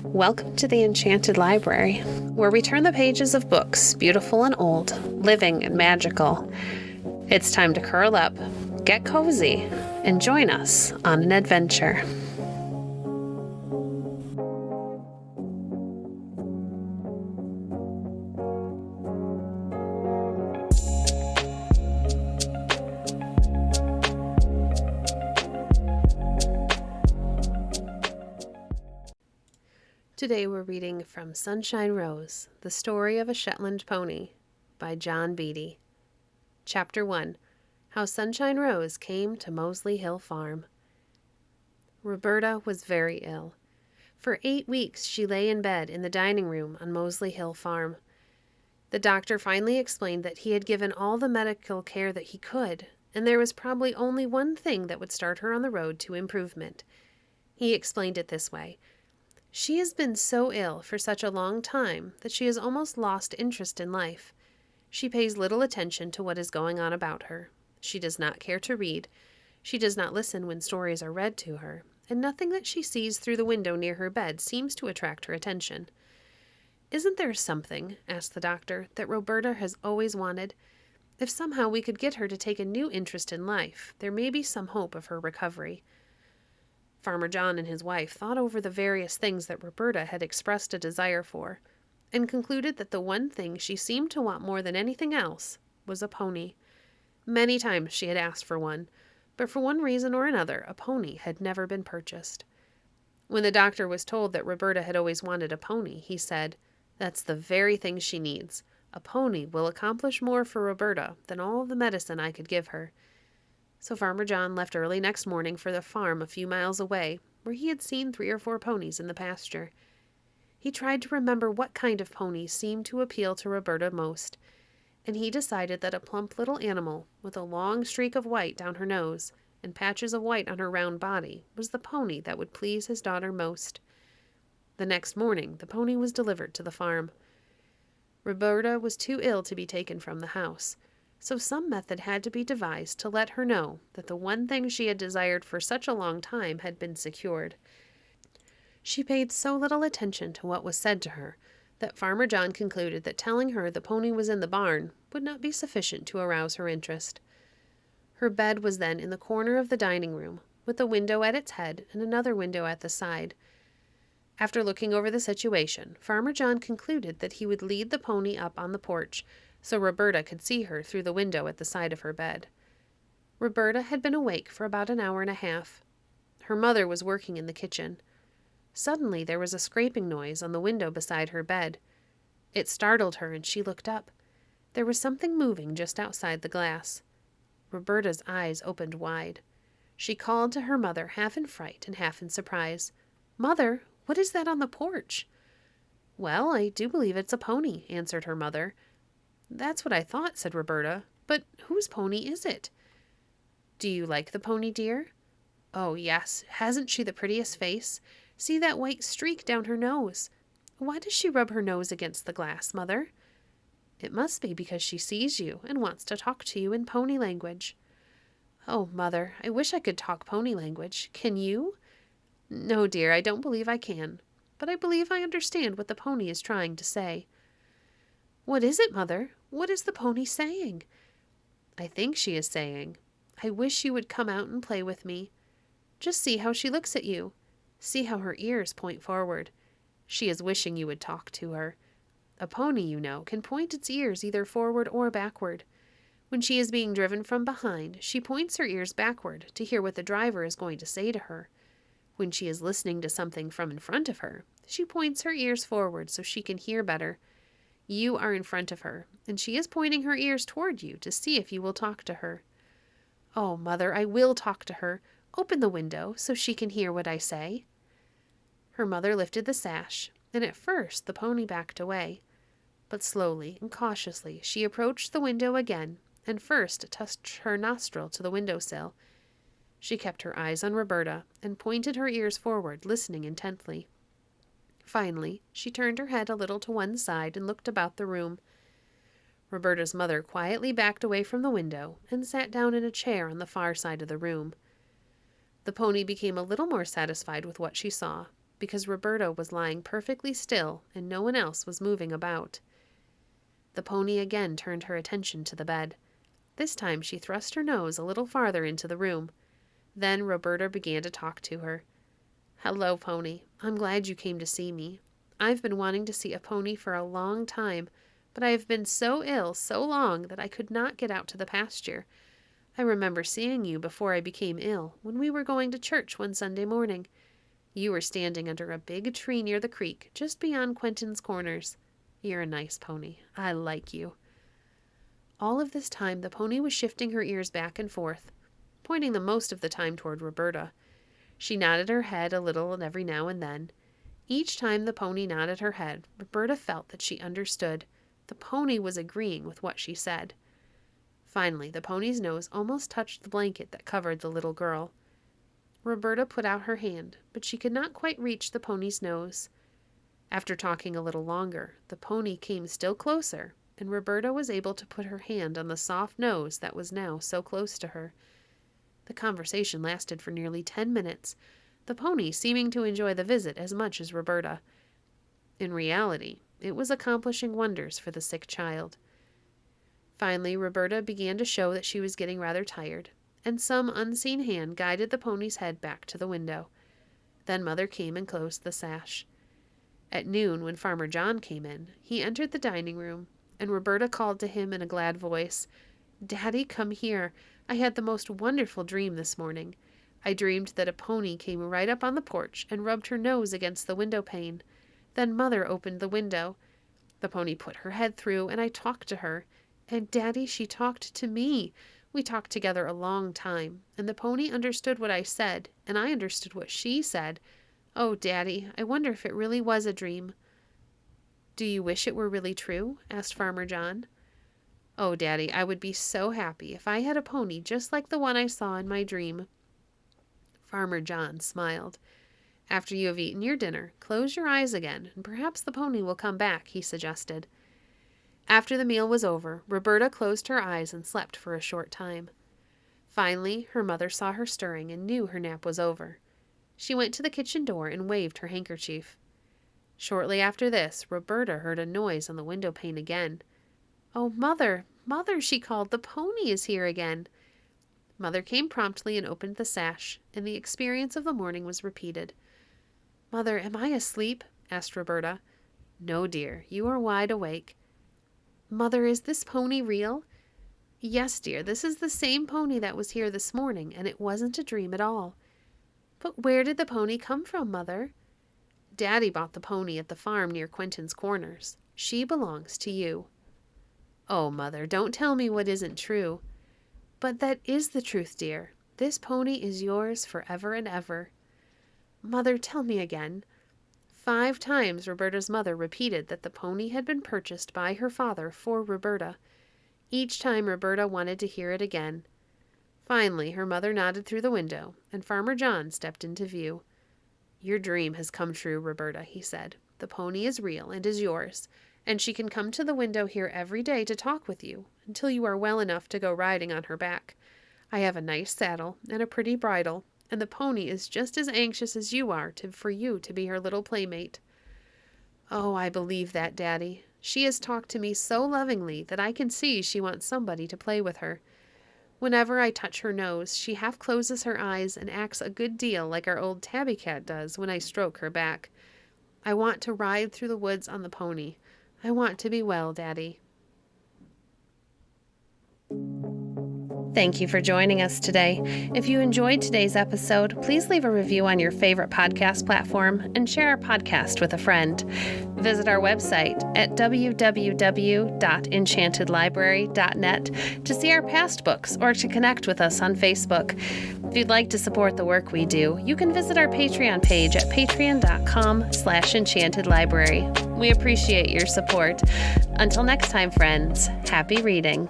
Welcome to the Enchanted Library, where we turn the pages of books, beautiful and old, living and magical. It's time to curl up, get cozy, and join us on an adventure. Today we're reading from Sunshine Rose, The Story of a Shetland Pony by John Beaty. Chapter 1, How Sunshine Rose Came to Moseley Hill Farm. Roberta was very ill. For 8 weeks she lay in bed in the dining room on Moseley Hill Farm. The doctor finally explained that he had given all the medical care that he could, and there was probably only one thing that would start her on the road to improvement. He explained it this way. She has been so ill for such a long time that she has almost lost interest in life. She pays little attention to what is going on about her. She does not care to read. She does not listen when stories are read to her, and nothing that she sees through the window near her bed seems to attract her attention. "Isn't there something," asked the doctor, "that Roberta has always wanted? If somehow we could get her to take a new interest in life, there may be some hope of her recovery." Farmer John and his wife thought over the various things that Roberta had expressed a desire for, and concluded that the one thing she seemed to want more than anything else was a pony. Many times she had asked for one, but for one reason or another a pony had never been purchased. When the doctor was told that Roberta had always wanted a pony, he said, "That's the very thing she needs. A pony will accomplish more for Roberta than all the medicine I could give her." So Farmer John left early next morning for the farm a few miles away, where he had seen 3 or 4 ponies in the pasture. He tried to remember what kind of pony seemed to appeal to Roberta most, and he decided that a plump little animal with a long streak of white down her nose and patches of white on her round body was the pony that would please his daughter most. The next morning the pony was delivered to the farm. Roberta was too ill to be taken from the house, so some method had to be devised to let her know that the one thing she had desired for such a long time had been secured. She paid so little attention to what was said to her that Farmer John concluded that telling her the pony was in the barn would not be sufficient to arouse her interest. Her bed was then in the corner of the dining room, with a window at its head and another window at the side. After looking over the situation, Farmer John concluded that he would lead the pony up on the porch, so Roberta could see her through the window at the side of her bed. Roberta had been awake for about an hour and a half. Her mother was working in the kitchen. Suddenly there was a scraping noise on the window beside her bed. It startled her, and she looked up. There was something moving just outside the glass. Roberta's eyes opened wide. She called to her mother, half in fright and half in surprise. "Mother, what is that on the porch?" "Well, I do believe it's a pony," answered her mother. "That's what I thought," said Roberta. "But whose pony is it?" "Do you like the pony, dear?" "Oh, yes. Hasn't she the prettiest face? See that white streak down her nose. Why does she rub her nose against the glass, Mother?" "It must be because she sees you and wants to talk to you in pony language." "Oh, Mother, I wish I could talk pony language. Can you?" "No, dear, I don't believe I can. But I believe I understand what the pony is trying to say." "What is it, Mother? What is the pony saying?" "I think she is saying, 'I wish you would come out and play with me.' Just see how she looks at you. See how her ears point forward. She is wishing you would talk to her. A pony, you know, can point its ears either forward or backward. When she is being driven from behind, she points her ears backward to hear what the driver is going to say to her. When she is listening to something from in front of her, she points her ears forward so she can hear better. You are in front of her, and she is pointing her ears toward you to see if you will talk to her." "Oh, Mother, I will talk to her. Open the window so she can hear what I say." Her mother lifted the sash, and at first the pony backed away. But slowly and cautiously she approached the window again, and first touched her nostril to the window-sill. She kept her eyes on Roberta, and pointed her ears forward, listening intently. Finally, she turned her head a little to one side and looked about the room. Roberta's mother quietly backed away from the window and sat down in a chair on the far side of the room. The pony became a little more satisfied with what she saw, because Roberta was lying perfectly still and no one else was moving about. The pony again turned her attention to the bed. This time she thrust her nose a little farther into the room. Then Roberta began to talk to her. "Hello, pony. I'm glad you came to see me. I've been wanting to see a pony for a long time, but I have been so ill so long that I could not get out to the pasture. I remember seeing you before I became ill, when we were going to church one Sunday morning. You were standing under a big tree near the creek, just beyond Quentin's Corners. You're a nice pony. I like you." All of this time the pony was shifting her ears back and forth, pointing them most of the time toward Roberta. She nodded her head a little and every now and then. Each time the pony nodded her head, Roberta felt that she understood. The pony was agreeing with what she said. Finally, the pony's nose almost touched the blanket that covered the little girl. Roberta put out her hand, but she could not quite reach the pony's nose. After talking a little longer, the pony came still closer, and Roberta was able to put her hand on the soft nose that was now so close to her. The conversation lasted for nearly 10 minutes, the pony seeming to enjoy the visit as much as Roberta. In reality, it was accomplishing wonders for the sick child. Finally, Roberta began to show that she was getting rather tired, and some unseen hand guided the pony's head back to the window. Then Mother came and closed the sash. At noon, when Farmer John came in, he entered the dining room, and Roberta called to him in a glad voice, "Daddy, come here. I had the most wonderful dream this morning. I dreamed that a pony came right up on the porch and rubbed her nose against the window pane. Then Mother opened the window. The pony put her head through, and I talked to her. And, Daddy, she talked to me. We talked together a long time, and the pony understood what I said, and I understood what she said. Oh, Daddy, I wonder if it really was a dream." "Do you wish it were really true?" asked Farmer John. "Oh, Daddy, I would be so happy if I had a pony just like the one I saw in my dream." Farmer John smiled. "After you have eaten your dinner, close your eyes again, and perhaps the pony will come back," he suggested. After the meal was over, Roberta closed her eyes and slept for a short time. Finally, her mother saw her stirring and knew her nap was over. She went to the kitchen door and waved her handkerchief. Shortly after this, Roberta heard a noise on the window pane again. "Oh, Mother, Mother," she called, "the pony is here again." Mother came promptly and opened the sash, and the experience of the morning was repeated. "Mother, am I asleep?" asked Roberta. "No, dear, you are wide awake." "Mother, is this pony real?" "Yes, dear, this is the same pony that was here this morning, and it wasn't a dream at all." "But where did the pony come from, Mother?" "Daddy bought the pony at the farm near Quentin's Corners. She belongs to you." "Oh, Mother, don't tell me what isn't true." "But that is the truth, dear. This pony is yours forever and ever." "Mother, tell me again." 5 times Roberta's mother repeated that the pony had been purchased by her father for Roberta. Each time Roberta wanted to hear it again. Finally, her mother nodded through the window, and Farmer John stepped into view. "Your dream has come true, Roberta," he said. "The pony is real and is yours, and she can come to the window here every day to talk with you, until you are well enough to go riding on her back. I have a nice saddle and a pretty bridle, and the pony is just as anxious as you are for you to be her little playmate." "Oh, I believe that, Daddy. She has talked to me so lovingly that I can see she wants somebody to play with her. Whenever I touch her nose, she half closes her eyes and acts a good deal like our old tabby cat does when I stroke her back. I want to ride through the woods on the pony. I want to be well, Daddy." Thank you for joining us today. If you enjoyed today's episode, please leave a review on your favorite podcast platform and share our podcast with a friend. Visit our website at www.enchantedlibrary.net to see our past books or to connect with us on Facebook. If you'd like to support the work we do, you can visit our Patreon page at patreon.com/enchantedlibrary. We appreciate your support. Until next time, friends, happy reading.